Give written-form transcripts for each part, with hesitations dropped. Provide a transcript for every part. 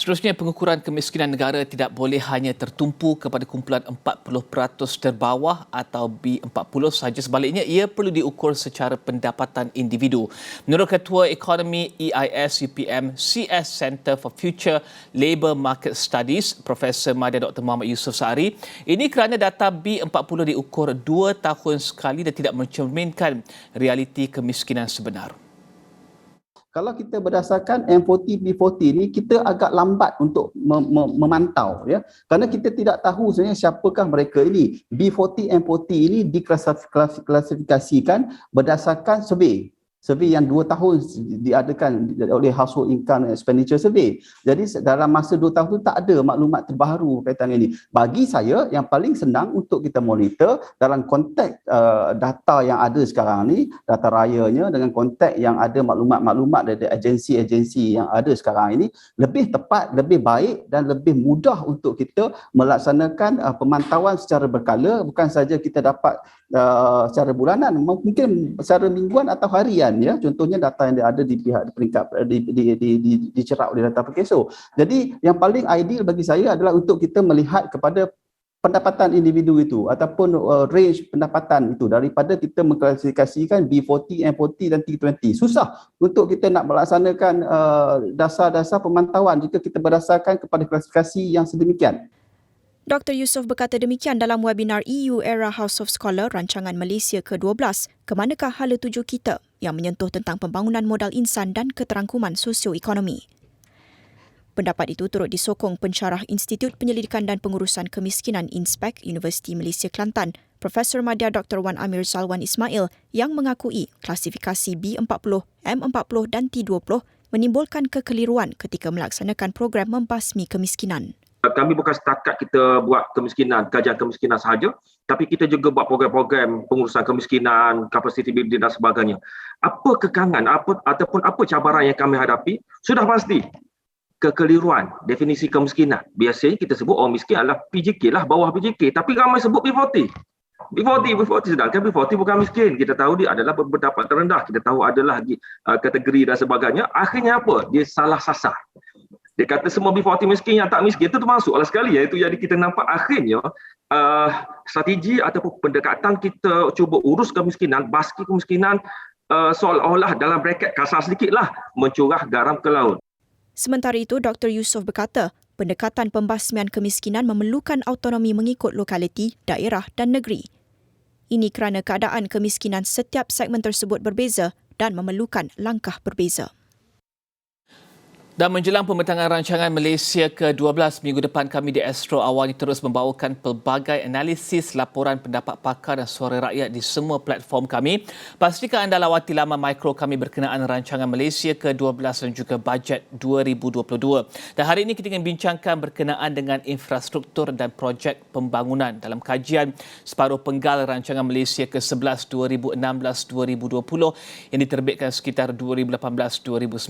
Seterusnya, pengukuran kemiskinan negara tidak boleh hanya tertumpu kepada kumpulan 40% terbawah atau B40 sahaja. Sebaliknya, ia perlu diukur secara pendapatan individu. Menurut Ketua Ekonomi EIS UPM CS Centre for Future Labour Market Studies, Profesor Madya Dr. Muhammad Yusof Saari, ini kerana data B40 diukur 2 tahun sekali dan tidak mencerminkan realiti kemiskinan sebenar. Kalau kita berdasarkan M40, B40 ni, kita agak lambat untuk memantau, ya, kerana kita tidak tahu sebenarnya siapakah mereka ini. B40, M40 ini diklasifikasikan berdasarkan survey yang 2 tahun diadakan oleh Household Income Expenditure Survey. Jadi dalam masa 2 tahun itu tak ada maklumat terbaru berkaitan ini. Bagi saya, yang paling senang untuk kita monitor dalam konteks data yang ada sekarang ni, data rayanya, dengan konteks yang ada maklumat-maklumat dari agensi-agensi yang ada sekarang ini, lebih tepat, lebih baik dan lebih mudah untuk kita melaksanakan pemantauan secara berkala. Bukan saja kita dapat secara bulanan, mungkin secara mingguan atau harian, ya. Contohnya data yang ada di pihak peringkat dicerap oleh data Perkeso. Jadi yang paling ideal bagi saya adalah untuk kita melihat kepada pendapatan individu itu ataupun range pendapatan itu, daripada kita mengklasifikasikan B40, M40 dan T20. Susah untuk kita nak melaksanakan dasar-dasar pemantauan jika kita berdasarkan kepada klasifikasi yang sedemikian. Dr. Yusof berkata demikian dalam webinar EU Era House of Scholar rancangan Malaysia ke-12, Ke Manakah Hala Tuju Kita, yang menyentuh tentang pembangunan modal insan dan keterangkuman sosioekonomi. Pendapat itu turut disokong pensyarah Institut Penyelidikan dan Pengurusan Kemiskinan INSPEC Universiti Malaysia Kelantan, Profesor Madya Dr. Wan Amir Zalwan Ismail, yang mengakui klasifikasi B40, M40 dan T20 menimbulkan kekeliruan ketika melaksanakan program membasmi kemiskinan. Kami bukan setakat kita buat kemiskinan, kajian kemiskinan sahaja, tapi kita juga buat program-program pengurusan kemiskinan, capacity building dan sebagainya. Apa kekangan ataupun apa cabaran yang kami hadapi? Sudah pasti kekeliruan definisi kemiskinan. Biasanya kita sebut orang miskin adalah PJK lah, bawah PJK, tapi ramai sebut B40. B40 sedangkan B40 bukan miskin. Kita tahu dia adalah berpendapat terendah, kita tahu adalah kategori dan sebagainya. Akhirnya apa? Dia salah sasar. Dia kata semua B40 miskin, yang tak miskin itu termasuk lah sekali. Itu jadi kita nampak akhirnya strategi ataupun pendekatan kita cuba urus kemiskinan, baski kemiskinan, seolah-olah dalam braket kasar sedikit lah, mencurah garam ke laut. Sementara itu, Dr. Yusof berkata, pendekatan pembasmian kemiskinan memerlukan autonomi mengikut lokaliti, daerah dan negeri. Ini kerana keadaan kemiskinan setiap segmen tersebut berbeza dan memerlukan langkah berbeza. Dan menjelang pembentangan rancangan Malaysia ke-12 minggu depan, kami di Astro Awal ini terus membawakan pelbagai analisis, laporan pendapat pakar dan suara rakyat di semua platform kami. Pastikan anda lawati laman mikro kami berkenaan rancangan Malaysia ke-12 dan juga bajet 2022. Dan hari ini kita ingin bincangkan berkenaan dengan infrastruktur dan projek pembangunan dalam kajian separuh penggal rancangan Malaysia ke-11 2016-2020 yang diterbitkan sekitar 2018-2019.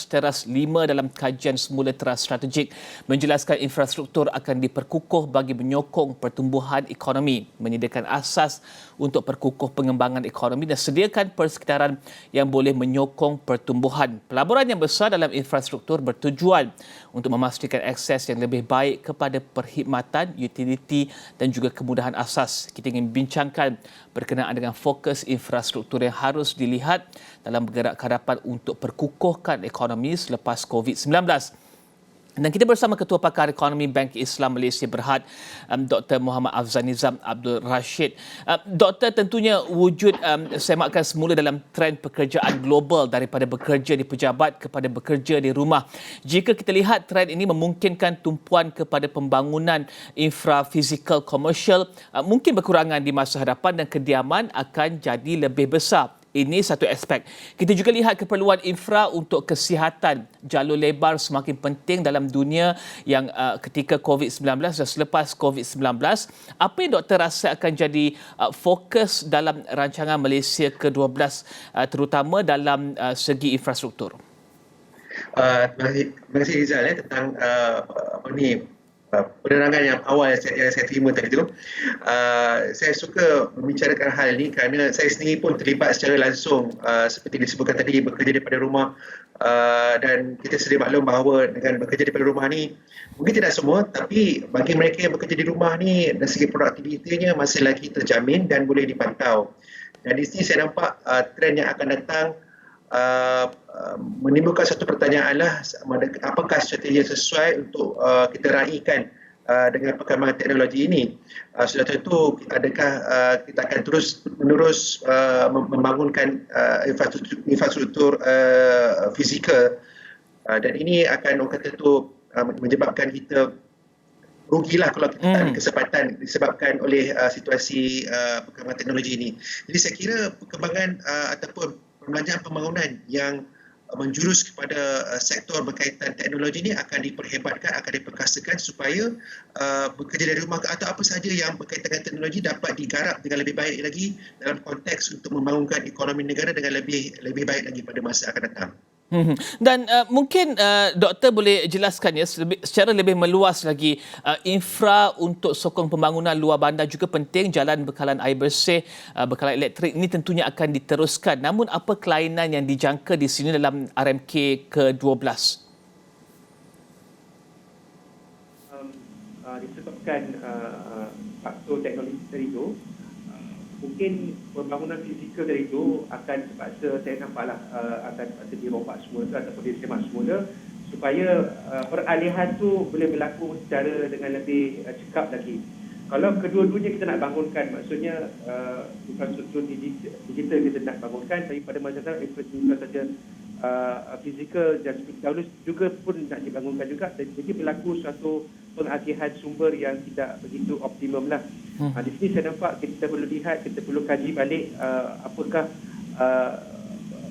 Teras 5 dalam kajian semula teras strategik menjelaskan infrastruktur akan diperkukuh bagi menyokong pertumbuhan ekonomi, menyediakan asas untuk perkukuh pengembangan ekonomi dan sediakan persekitaran yang boleh menyokong pertumbuhan. Pelaburan yang besar dalam infrastruktur bertujuan untuk memastikan akses yang lebih baik kepada perkhidmatan, utiliti dan juga kemudahan asas. Kita ingin bincangkan berkenaan dengan fokus infrastruktur yang harus dilihat dalam bergerak ke hadapan untuk perkukuhkan ekonomi selepas COVID-19. Dan kita bersama Ketua Pakar Ekonomi Bank Islam Malaysia Berhad, Dr. Muhammad Afzal Nizam Abdul Rashid. Doktor, tentunya wujud semakkan semula dalam trend pekerjaan global daripada bekerja di pejabat kepada bekerja di rumah. Jika kita lihat trend ini memungkinkan tumpuan kepada pembangunan infrafizikal komersial mungkin berkurangan di masa hadapan dan kediaman akan jadi lebih besar. Ini satu aspek. Kita juga lihat keperluan infra untuk kesihatan. Jalur lebar semakin penting dalam dunia yang ketika COVID-19 dan selepas COVID-19. Apa yang doktor rasa akan jadi fokus dalam rancangan Malaysia ke-12 terutama dalam segi infrastruktur? Terima kasih Rizal tentang penerangan yang awal yang saya terima tadi tu. Saya suka membicarakan hal ini kerana saya sendiri pun terlibat secara langsung seperti disebutkan tadi, bekerja daripada rumah, dan kita sedia maklum bahawa dengan bekerja daripada rumah ni mungkin tidak semua, tapi bagi mereka yang bekerja di rumah ni dari segi produktivitinya masih lagi terjamin dan boleh dipantau. Dan di sini saya nampak trend yang akan datang menimbulkan satu pertanyaan lah, apakah strategi yang sesuai untuk kita raikan dengan perkembangan teknologi ini. Sudah tentu adakah kita akan terus menerus membangunkan infrastruktur fizikal, dan ini akan orang kata tu menyebabkan kita rugilah kalau kita tak ada kesempatan disebabkan oleh situasi perkembangan teknologi ini. Jadi saya kira perkembangan ataupun perbelanjaan pembangunan yang menjurus kepada sektor berkaitan teknologi ini akan diperhebatkan, akan diperkasakan supaya bekerja dari rumah atau apa sahaja yang berkaitan dengan teknologi dapat digarap dengan lebih baik lagi dalam konteks untuk membangunkan ekonomi negara dengan lebih baik lagi pada masa akan datang. Dan mungkin doktor boleh jelaskan ya secara lebih meluas lagi, infra untuk sokong pembangunan luar bandar juga penting, jalan bekalan air bersih, bekalan elektrik ini tentunya akan diteruskan. Namun apa kelainan yang dijangka di sini dalam RMK ke-12? Disebabkan faktor teknologi tadi itu, mungkin pembangunan fizikal dari itu akan terpaksa, saya nampaklah akan terpaksa dirompak semula ataupun disemak semula supaya peralihan tu boleh berlaku secara dengan lebih cekap lagi. Kalau kedua-duanya kita nak bangunkan, maksudnya infrastruktur digital kita nak bangunkan, tapi pada masa sekarang infrastruktur saja fizikal dan dahulu juga pun nak dibangunkan juga, jadi berlaku suatu pengagihan sumber yang tidak begitu optimum lah. Di sini saya nampak kita perlu lihat, kita perlu kaji balik apakah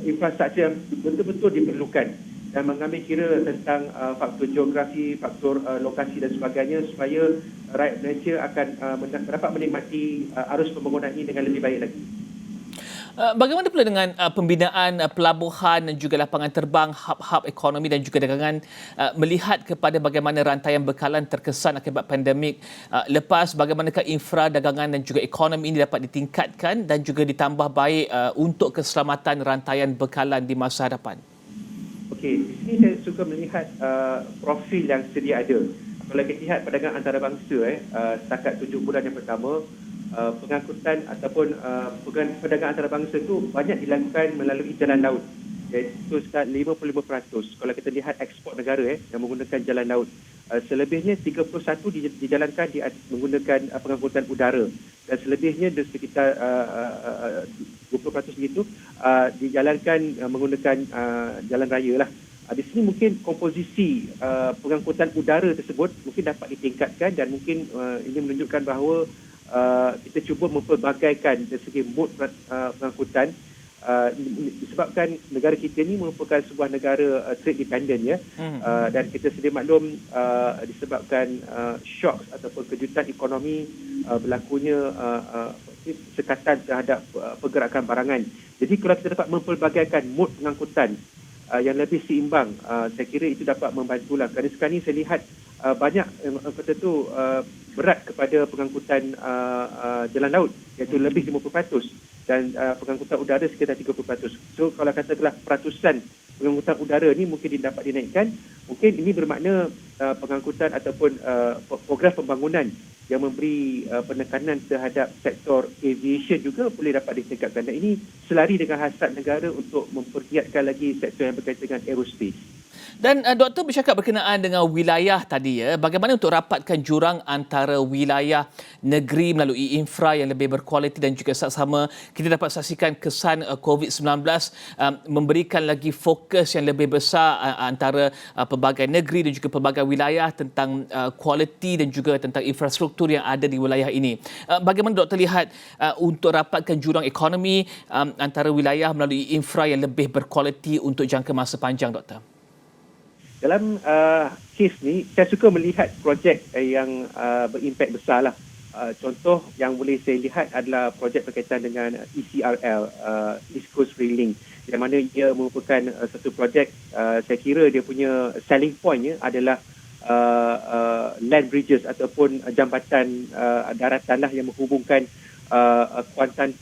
infrastruktur yang betul-betul diperlukan dan mengambil kira tentang faktor geografi, faktor lokasi dan sebagainya supaya rakyat Malaysia akan dapat menikmati arus pembangunan ini dengan lebih baik lagi. Bagaimana pula dengan pembinaan pelabuhan dan juga lapangan terbang, hub-hub ekonomi dan juga dagangan, melihat kepada bagaimana rantaian bekalan terkesan akibat pandemik lepas, bagaimanakah infra dagangan dan juga ekonomi ini dapat ditingkatkan dan juga ditambah baik untuk keselamatan rantaian bekalan di masa hadapan? Okey, di sini saya suka melihat profil yang sedia ada. Kalau kita lihat perdagangan antarabangsa setakat 7 bulan yang pertama, pengangkutan ataupun perdagangan antarabangsa itu banyak dilakukan melalui jalan laut, iaitu sekitar 55%. Kalau kita lihat ekspor negara yang menggunakan jalan laut, selebihnya 31 dijalankan menggunakan pengangkutan udara, dan selebihnya sekitar 20% begitu dijalankan menggunakan jalan raya lah. Di sini mungkin komposisi pengangkutan udara tersebut mungkin dapat ditingkatkan, dan mungkin ini menunjukkan bahawa kita cuba mempelbagaikan dari segi mod pengangkutan, disebabkan negara kita ini merupakan sebuah negara trade dependent ya, dan kita sedia maklum disebabkan shock ataupun kejutan ekonomi berlakunya sekatan terhadap pergerakan barangan. Jadi kalau kita dapat mempelbagaikan mod pengangkutan yang lebih seimbang, saya kira itu dapat membantulah. Kerana sekarang ini saya lihat banyak kata tu berat kepada pengangkutan jalan laut, iaitu lebih 50%, dan pengangkutan udara sekitar 30%. So kalau katakanlah peratusan pengangkutan udara ni mungkin dapat dinaikkan, mungkin ini bermakna pengangkutan ataupun program pembangunan yang memberi penekanan terhadap sektor aviation juga boleh dapat ditingkatkan. Dan ini selari dengan hasrat negara untuk mempergiatkan lagi sektor yang berkaitan dengan aerospace. Dan doktor bercakap berkenaan dengan wilayah tadi ya, bagaimana untuk rapatkan jurang antara wilayah negeri melalui infra yang lebih berkualiti dan juga sama kita dapat saksikan kesan COVID-19 memberikan lagi fokus yang lebih besar antara pelbagai negeri dan juga pelbagai wilayah tentang kualiti dan juga tentang infrastruktur yang ada di wilayah ini. Bagaimana doktor lihat untuk rapatkan jurang ekonomi antara wilayah melalui infra yang lebih berkualiti untuk jangka masa panjang, doktor? Dalam kes ni, saya suka melihat projek yang berimpak besar lah. Contoh yang boleh saya lihat adalah projek berkaitan dengan ECRL, East Coast Rail Link, yang mana ia merupakan satu projek, saya kira dia punya selling pointnya adalah land bridges ataupun jambatan daratan lah yang menghubungkan Kuantan,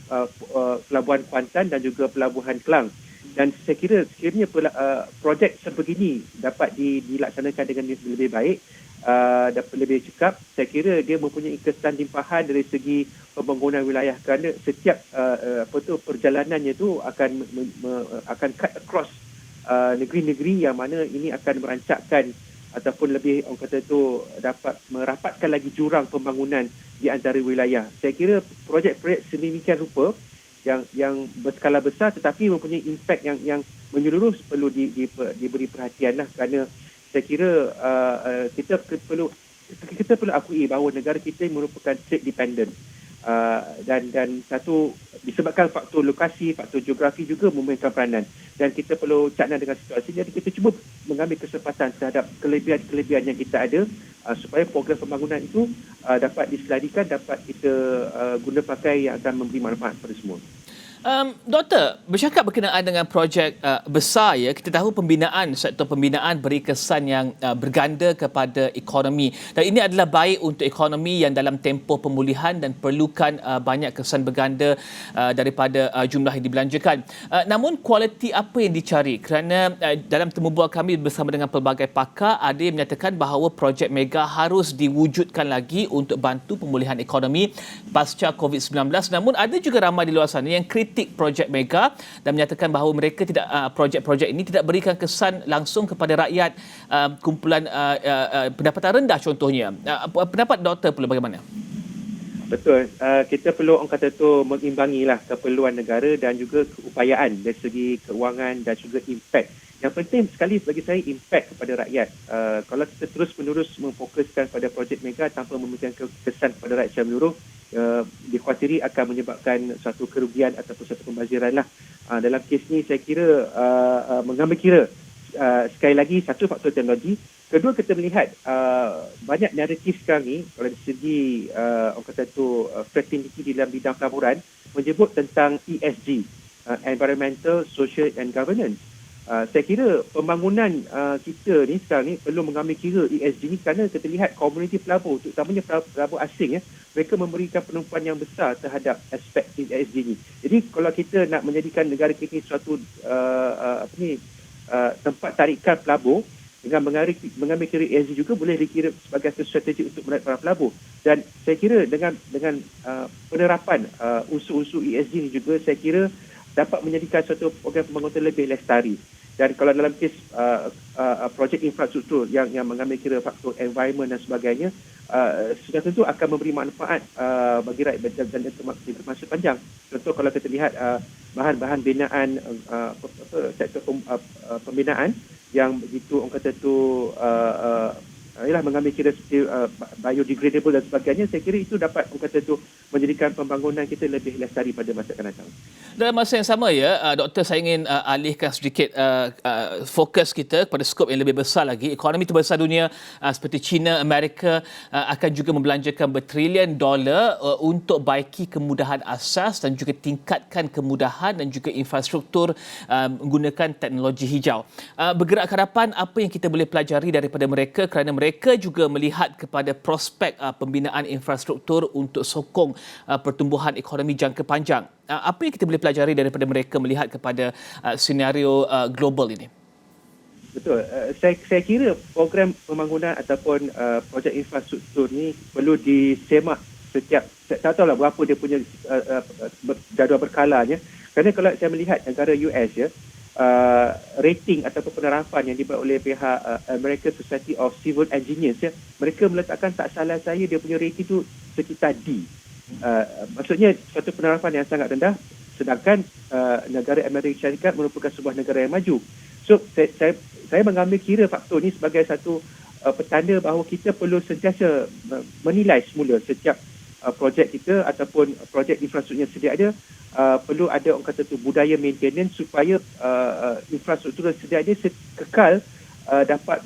Pelabuhan Kuantan dan juga Pelabuhan Klang. Dan saya kira sekiranya projek sebegini dapat dilaksanakan dengan lebih baik, dapat lebih cekap, saya kira dia mempunyai kesan limpahan dari segi pembangunan wilayah, kerana setiap perjalanannya tu akan cut across negeri-negeri yang mana ini akan merancakkan ataupun lebih orang kata tu dapat merapatkan lagi jurang pembangunan di antara wilayah. Saya kira projek-projek sedemikian rupa yang berskala besar tetapi mempunyai impak yang menyeluruh perlu diberi perhatian lah, kerana saya kira kita perlu akui bahawa negara kita merupakan trade dependent, dan satu disebabkan faktor lokasi, faktor geografi juga memainkan peranan, dan kita perlu cakna dengan situasi. Jadi kita cuba mengambil kesempatan terhadap kelebihan-kelebihan yang kita ada, supaya program pembangunan itu dapat diselarikan, dapat kita guna pakai yang akan memberi manfaat kepada semua. Doktor, bercakap berkenaan dengan projek besar ya, kita tahu sektor pembinaan beri kesan yang berganda kepada ekonomi, dan ini adalah baik untuk ekonomi yang dalam tempoh pemulihan dan perlukan banyak kesan berganda daripada jumlah yang dibelanjakan. Namun kualiti apa yang dicari? Kerana dalam temu bual kami bersama dengan pelbagai pakar, ada yang menyatakan bahawa projek mega harus diwujudkan lagi untuk bantu pemulihan ekonomi pasca COVID-19. Namun ada juga ramai di luar sana yang kritik projek mega dan menyatakan bahawa mereka tidak projek-projek ini tidak berikan kesan langsung kepada rakyat, kumpulan pendapatan rendah contohnya. Pendapat doktor perlu bagaimana? Betul. Kita perlu orang kata tu mengimbangilah keperluan negara dan juga keupayaan dari segi keuangan dan juga impak. Yang penting sekali bagi saya impak kepada rakyat. Kalau kita terus-menerus memfokuskan pada projek mega tanpa memberikan kesan kepada rakyat secara menyeluruh, dikhawatiri akan menyebabkan suatu kerugian ataupun suatu pembaziran lah. Dalam kes ni saya kira mengambil kira sekali lagi satu faktor teknologi, kedua kita melihat banyak naratif sekarang ni kalau dari segi orang kata tu fraternity di dalam bidang pelaburan menyebut tentang ESG, Environmental, Social and Governance. Saya kira pembangunan kita ni sekarang ni perlu mengambil kira ESG ni, kerana kita lihat komuniti pelabur, terutamanya pelabur asing, mereka memberikan penumpuan yang besar terhadap aspek ESG ni. Jadi kalau kita nak menjadikan negara kita ni suatu tempat tarikan pelabur, dengan mengambil kira ESG juga boleh dikira sebagai satu strategi untuk menarik para pelabur. Dan saya kira dengan penerapan unsur-unsur ESG ni juga saya kira dapat menjadikan suatu program pembangunan lebih lestari. Dan kalau dalam kes projek infrastruktur yang mengambil kira faktor environment dan sebagainya, sudah tentu akan memberi manfaat bagi rakyat dan jangka masa panjang. Contoh kalau kita lihat bahan-bahan binaan, sektor pembinaan yang begitu orang kata tu mengambil kira seperti biodegradable dan sebagainya, saya kira itu dapat orang kata tu menjadikan pembangunan kita lebih lestari pada masa akan datang. Dalam masa yang sama ya, doktor, saya ingin alihkan sedikit fokus kita kepada skop yang lebih besar lagi. Ekonomi terbesar dunia seperti China, Amerika akan juga membelanjakan bertrilion dolar untuk baiki kemudahan asas dan juga tingkatkan kemudahan dan juga infrastruktur menggunakan teknologi hijau. Bergerak ke hadapan, apa yang kita boleh pelajari daripada mereka, kerana mereka juga melihat kepada prospek pembinaan infrastruktur untuk sokong pertumbuhan ekonomi jangka panjang. Apa yang kita boleh pelajari daripada mereka melihat kepada senario global ini? Betul. Saya kira program pembangunan ataupun projek infrastruktur ni perlu disemak setiap, tak tahulah berapa dia punya jadual berkalanya. Kerana kalau saya melihat negara US ya, rating ataupun penerapan yang dibuat oleh pihak American Society of Civil Engineers, ya, mereka meletakkan, tak salah saya, dia punya rating tu sekitar D. Maksudnya suatu penerapan yang sangat rendah, sedangkan negara Amerika Syarikat merupakan sebuah negara yang maju. So saya mengambil kira faktor ini sebagai satu petanda bahawa kita perlu sentiasa menilai semula setiap projek kita ataupun projek infrastruktur yang sedia ada. Perlu ada, orang kata tu, budaya maintenance supaya infrastruktur yang sedia ada kekal dapat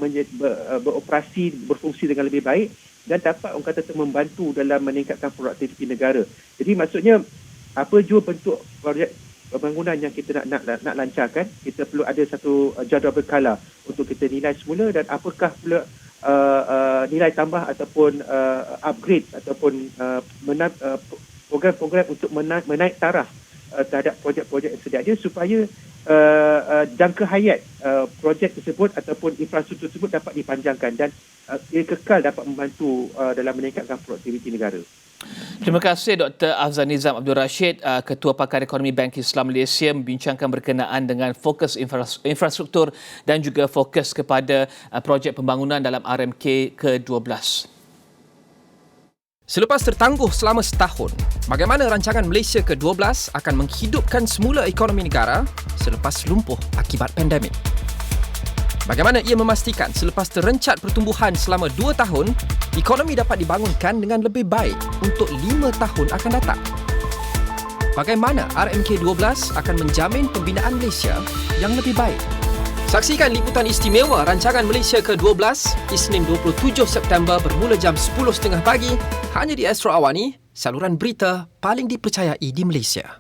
beroperasi, berfungsi dengan lebih baik dan dapat, orang kata tu, membantu dalam meningkatkan produktiviti negara. Jadi maksudnya apa jua bentuk projek pembangunan yang kita nak lancarkan, kita perlu ada satu jadual berkala untuk kita nilai semula, dan apakah pula nilai tambah ataupun upgrade ataupun program-program untuk menaik taraf terhadap projek-projek yang sedia ada supaya jangka hayat projek tersebut ataupun infrastruktur tersebut dapat dipanjangkan dan ia kekal dapat membantu dalam meningkatkan produktiviti negara. Terima kasih Dr. Afzal Nizam Abdul Rashid, Ketua Pakar Ekonomi Bank Islam Malaysia, membincangkan berkenaan dengan fokus infrastruktur dan juga fokus kepada projek pembangunan dalam RMK ke-12. Selepas tertangguh selama setahun, bagaimana rancangan Malaysia ke-12 akan menghidupkan semula ekonomi negara selepas lumpuh akibat pandemik? Bagaimana ia memastikan selepas terencat pertumbuhan selama 2 tahun, ekonomi dapat dibangunkan dengan lebih baik untuk 5 tahun akan datang? Bagaimana RMK12 akan menjamin pembinaan Malaysia yang lebih baik? Saksikan liputan istimewa rancangan Malaysia ke-12 Isnin 27 September bermula jam 10.30 pagi hanya di Astro Awani, saluran berita paling dipercayai di Malaysia.